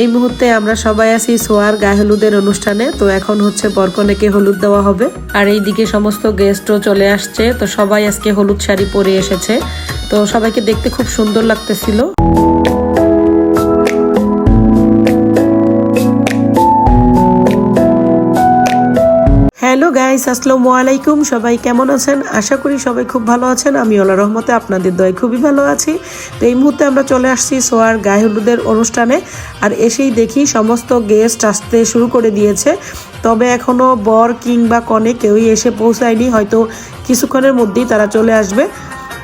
এই মুহূর্তে আমরা সবাই আছি সোয়ার গায়ে হলুদের অনুষ্ঠানে। তো এখন হচ্ছে বরকনেকে হলুদ দেওয়া হবে, আর এইদিকে সমস্ত গেস্টও চলে আসছে। তো সবাই আজকে হলুদ শাড়ি পরে এসেছে, তো সবাইকে দেখতে খুব সুন্দর লাগতেছিল। হ্যালো গাইস, আসসালামু আলাইকুম। সবাই কেমন আছেন? আশা করি সবাই খুব ভালো আছেন। আমি আল্লাহর রহমতে আপনাদের দয়ায় খুবই ভালো আছি। তো এই মুহূর্তে আমরা চলে আসছি সোয়ার গায়ে হলুদের অনুষ্ঠানে, আর এসেই দেখি সমস্ত গেস্ট আসতে শুরু করে দিয়েছে। তবে এখনও বর কিংবা কনে কেউই এসে পৌঁছায়নি, হয়তো কিছুক্ষণের মধ্যেই তারা চলে আসবে।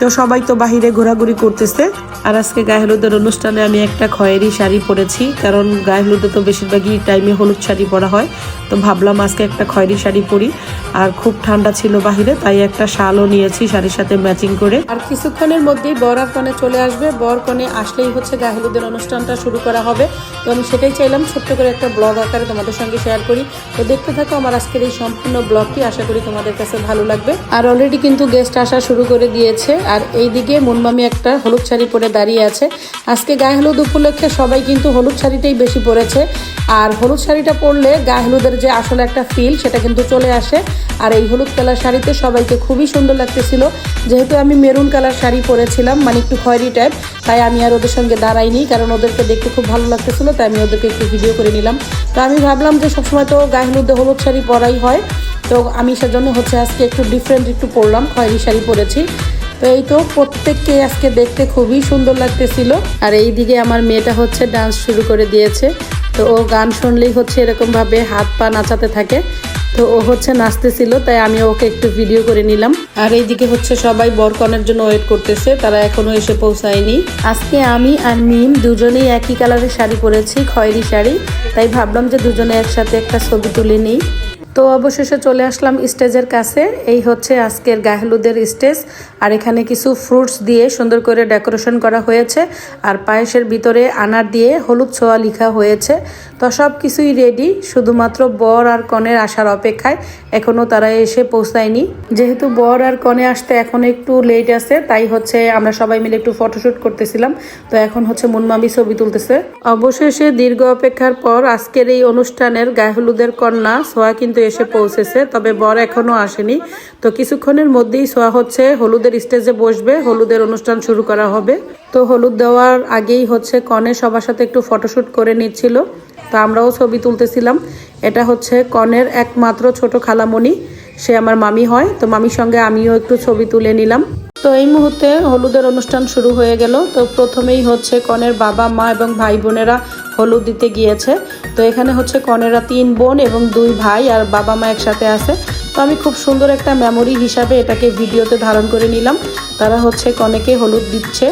তো সবাই তো বাহিরে ঘোরাঘুরি করতেছে। আর আজকে গায়ে হলুদের অনুষ্ঠানে আমি একটা খয়েরি শাড়ি পরেছি, কারণ গায়ে হলুদে তো বেশিরভাগই টাইমে হলুদ শাড়ি পরা হয়। তো ভাবলাম আজকে একটা খয়েরি শাড়ি পরি। আর খুব ঠান্ডা ছিল বাহিরে, তাই একটা শালও নিয়েছি শাড়ির সাথে ম্যাচিং করে। আর কিছুক্ষণের মধ্যেই বর আর কনে চলে আসবে। বর কনে আসলেই হচ্ছে গায়ে হলুদের অনুষ্ঠানটা শুরু করা হবে। তো আমি সেটাই চাইলাম ছোট্ট করে একটা ব্লগ আকারে তোমাদের সঙ্গে শেয়ার করি। তো দেখতে থাকো আমার আজকের এই সম্পূর্ণ ব্লগটি, আশা করি তোমাদের কাছে ভালো লাগবে। আর অলরেডি কিন্তু গেস্ট আসা শুরু করে দিয়েছে। আর এইদিকে মুনমামি একটা হলুদ শাড়ি পরে দাঁড়িয়ে আছে। আজকে গায়ে হলুদ উপলক্ষে সবাই কিন্তু হলুদ শাড়িটাই বেশি পরেছে। আর হলুদ শাড়িটা পরলে গায়ে হলুদের যে আসলে একটা ফিল, সেটা কিন্তু চলে আসে। আর এই হলুদ কালার শাড়িতে সবাইকে খুবই সুন্দর লাগতেছিল। যেহেতু আমি মেরুন কালার শাড়ি পরেছিলাম, মানে একটু খয়েরি টাইপ, তাই আমি আর ওদের সঙ্গে দাঁড়াইনি, কারণ ওদেরকে দেখতে খুব ভালো লাগতেছিল, তাই আমি ওদেরকে একটু ভিডিও করে নিলাম। তো আমি ভাবলাম যে সবসময় তো গায়ে হলুদে হলুদ শাড়ি পরাই হয়, তো আমি সেজন্য হচ্ছে আজকে একটু ডিফারেন্ট একটু পরলাম, খয়েরি শাড়ি পরেছি। তো এই তো প্রত্যেককে আজকে দেখতে খুবই সুন্দর লাগতেছিল। আর এই দিকে আমার মেয়েটা হচ্ছে ডান্স শুরু করে দিয়েছে। তো ও গান শুনলেই হচ্ছে এরকমভাবে হাত পা নাচাতে থাকে। তো ও হচ্ছে নাচতেছিল, তাই আমি ওকে একটু ভিডিও করে নিলাম। আর এইদিকে হচ্ছে সবাই বরকনের জন্য ওয়েট করতেছে, তারা এখনো এসে পৌঁছায়নি। আজকে আমি আর মিম দুজনেই একই কালারের শাড়ি পরেছি, খয়েরি শাড়ি, তাই ভাবলাম যে দুজনে একসাথে একটা ছবি তুলে নিই। তো অবশেষে চলে আসলাম স্টেজের কাছে। এই হচ্ছে আজকের গায়ে হলুদের স্টেজ। আর এখানে কিছু ফ্রুটস দিয়ে সুন্দর করে ডেকোরেশন করা হয়েছে, আর পায়েসের ভিতরে আনার দিয়ে হলুদ ছোঁয়া লেখা হয়েছে। তো সব কিছুই রেডি, শুধুমাত্র বর আর কনের আসার অপেক্ষায়। এখনও তারা এসে পৌঁছায়নি। যেহেতু বর আর কনে আসতে এখন একটু লেট আছে, তাই হচ্ছে আমরা সবাই মিলে একটু ফটোশ্যুট করতেছিলাম। তো এখন হচ্ছে মুনমামি ছবি তুলতেছে। অবশেষে দীর্ঘ অপেক্ষার পর আজকের এই অনুষ্ঠানের গায়ে হলুদের কন্যা সোয়া কিন্তু এসে পৌঁছেছে, তবে বর এখনো আসেনি। তো কিছুক্ষণের মধ্যেই সোয়া হচ্ছে হলুদের স্টেজে বসবে, হলুদের অনুষ্ঠান শুরু করা হবে। তো হলুদ দেওয়ার আগেই হচ্ছে কনে সবার সাথে একটু ফটোশ্যুট করে নিচ্ছিল। তো আমরাও ছবি তুলতেছিলাম। এটা হচ্ছে কনের একমাত্র ছোট খালামণি, সে আমার মামি হয়। তো মামির সঙ্গে আমিও একটু ছবি তুলে নিলাম। তো এই মুহূর্তে হলুদের অনুষ্ঠান শুরু হয়ে গেল। তো প্রথমেই হচ্ছে কনের বাবা মা এবং ভাই বোনেরা হলুদ দিতে গিয়েছে। তো এখানে হচ্ছে কনেরা 3 বোন এবং 2 ভাই আর বাবা মা একসাথে আছে। তো আমি খুব সুন্দর একটা মেমোরি হিসাবে এটাকে ভিডিওতে ধারণ করে নিলাম। তারা হচ্ছে কনেকে হলুদ দিচ্ছে।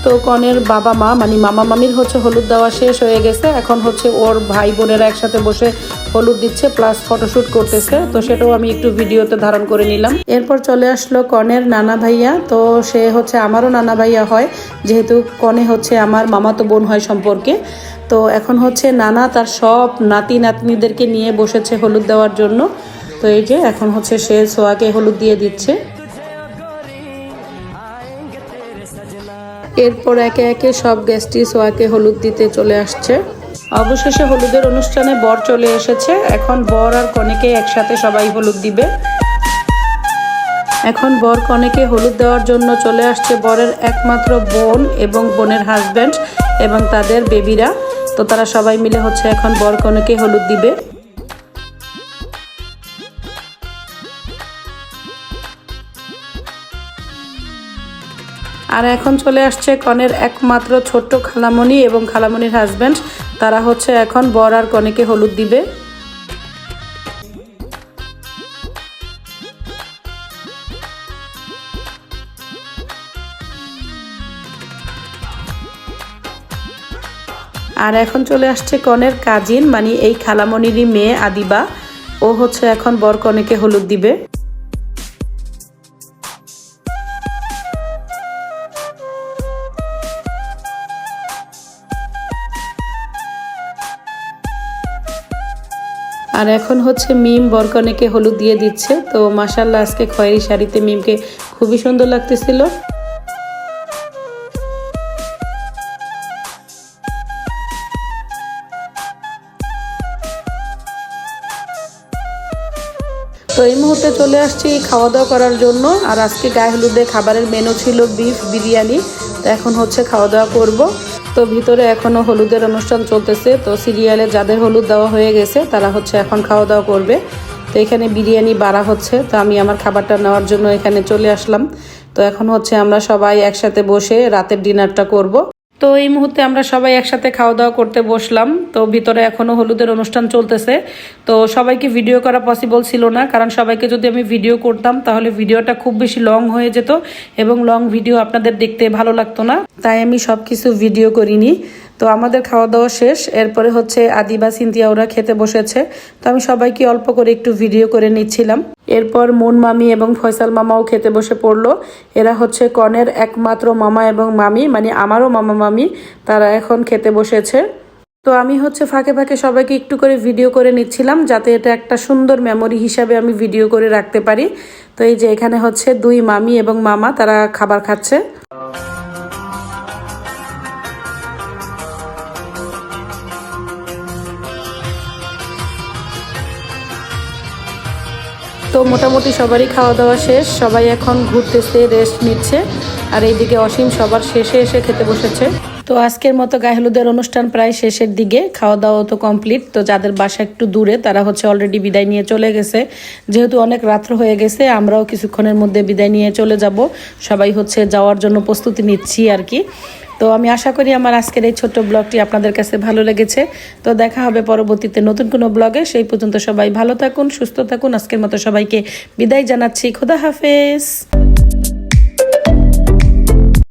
তো কনের বাবা মা মানে মামা মামির হচ্ছে হলুদ দেওয়া শেষ হয়ে গেছে। এখন হচ্ছে ওর ভাই বোনেরা একসাথে বসে হলুদ দিচ্ছে প্লাস ফটোশ্যুট করতেছে। তো সেটাও আমি একটু ভিডিওতে ধারণ করে নিলাম। এরপর চলে আসলো কনের নানা ভাইয়া। তো সে হচ্ছে আমারও নানা ভাইয়া হয়, যেহেতু কনে হচ্ছে আমার মামাতো বোন হয় সম্পর্কে। তো এখন হচ্ছে নানা তার সব নাতি নাতনিদেরকে নিয়ে বসেছে হলুদ দেওয়ার জন্য। তো এই যে এখন হচ্ছে সে সোয়াকে হলুদ দিয়ে দিচ্ছে। এরপর একে একে সব গেস্টই সোয়াকে হলুদ দিতে চলে আসছে। অবশেষে হলুদের অনুষ্ঠানে বর চলে এসেছে। এখন বর আর কনেকে একসাথে সবাই হলুদ দিবে। এখন বর কনেকে হলুদ দেওয়ার জন্য চলে আসছে বরের একমাত্র বোন এবং বোনের হাজব্যান্ড এবং তাদের বেবিরা। তো তারা সবাই মিলে হচ্ছে এখন বর কনেকে হলুদ দিবে। আর এখন চলে আসছে কনের একমাত্র ছোট্ট খালামণি এবং খালামণির হাজব্যান্ড। তারা হচ্ছে এখন বর আর কনেকে হলুদ দিবে। আর এখন চলে আসছে কনের কাজিন, মানে এই খালামণিরই মেয়ে আদিবা। ও হচ্ছে এখন বর কনেকে হলুদ দিবে। আর আর এখন হচ্ছে মিম বরকনেকে হলুদ দিয়ে দিচ্ছে। তো মাশাআল্লাহ আজকে খয়েরি শাড়িতে মিমকে খুবই সুন্দর লাগতেছিল। তো এই মুহূর্তে চলে আসছি খাওয়া দাওয়া করার জন্য। আর আজকে গায়ে হলুদে খাবারের মেনু ছিল বিফ বিরিয়ানি। তো এখন হচ্ছে খাওয়া দাওয়া করব। তো ভিতরে এখনও হলুদের অনুষ্ঠান চলতেছে। তো সিরিয়ালে যাদের হলুদ দেওয়া হয়ে গেছে তারা হচ্ছে এখন খাওয়া দাওয়া করবে। তো এখানে বিরিয়ানি বাড়া হচ্ছে। তো আমি আমার খাবারটা নেওয়ার জন্য এখানে চলে আসলাম। তো এখন হচ্ছে আমরা সবাই একসাথে বসে রাতের ডিনারটা করব। তো এই মুহূর্তে আমরা সবাই একসাথে খাওয়া দাওয়া করতে বসলাম। তো ভিতরে এখনও হলুদের অনুষ্ঠান চলতেছে। তো সবাইকে ভিডিও করা পসিবল ছিল না, কারণ সবাইকে যদি আমি ভিডিও করতাম তাহলে ভিডিওটা খুব বেশি লং হয়ে যেত এবং লং ভিডিও আপনাদের দেখতে ভালো লাগতো না। তাই আমি সব কিছু ভিডিও করিনি। তো আমাদের খাওয়া দাওয়া শেষ। এরপরে হচ্ছে আদিবা সিনথিয়া ওরা খেতে বসেছে। তো আমি সবাইকে অল্প করে একটু ভিডিও করে নিচ্ছিলাম। এরপর মুন মামি এবং ফয়সাল মামাও খেতে বসে পড়লো। এরা হচ্ছে কনের একমাত্র মামা এবং মামি, মানে আমারও মামা মামি, তারা এখন খেতে বসেছে। তো আমি হচ্ছে ফাঁকে ফাঁকে সবাইকে একটু করে ভিডিও করে নিচ্ছিলাম, যাতে এটা একটা সুন্দর মেমোরি হিসাবে আমি ভিডিও করে রাখতে পারি। তো এই যে এখানে হচ্ছে দুই মামি এবং মামা তারা খাবার খাচ্ছে। তো মোটামুটি সবারই খাওয়া দাওয়া শেষ। সবাই এখন ঘুরতেছে, রেস্ট নিচ্ছে। আর এইদিকে অসীম সবার শেষে এসে খেতে বসেছে। তো আজকের মতো গায়ে হলুদের অনুষ্ঠান প্রায় শেষের দিকে, খাওয়া দাওয়া তো কমপ্লিট। তো যাদের বাসা একটু দূরে তারা হচ্ছে অলরেডি বিদায় নিয়ে চলে গেছে। যেহেতু অনেক রাত্র হয়ে গেছে, আমরাও কিছুক্ষণের মধ্যে বিদায় নিয়ে চলে যাব। সবাই হচ্ছে যাওয়ার জন্য প্রস্তুতি নিচ্ছি আর কি। তো আমি আশা করি আমার আজকের এই ছোট্ট ব্লগটি আপনাদের কাছে ভালো লেগেছে। তো দেখা হবে পরবর্তীতে নতুন কোনো ব্লগে। সেই পর্যন্ত সবাই ভালো থাকুন, সুস্থ থাকুন। আজকের মতো সবাইকে বিদায় জানাচ্ছি। খোদা হাফেজ।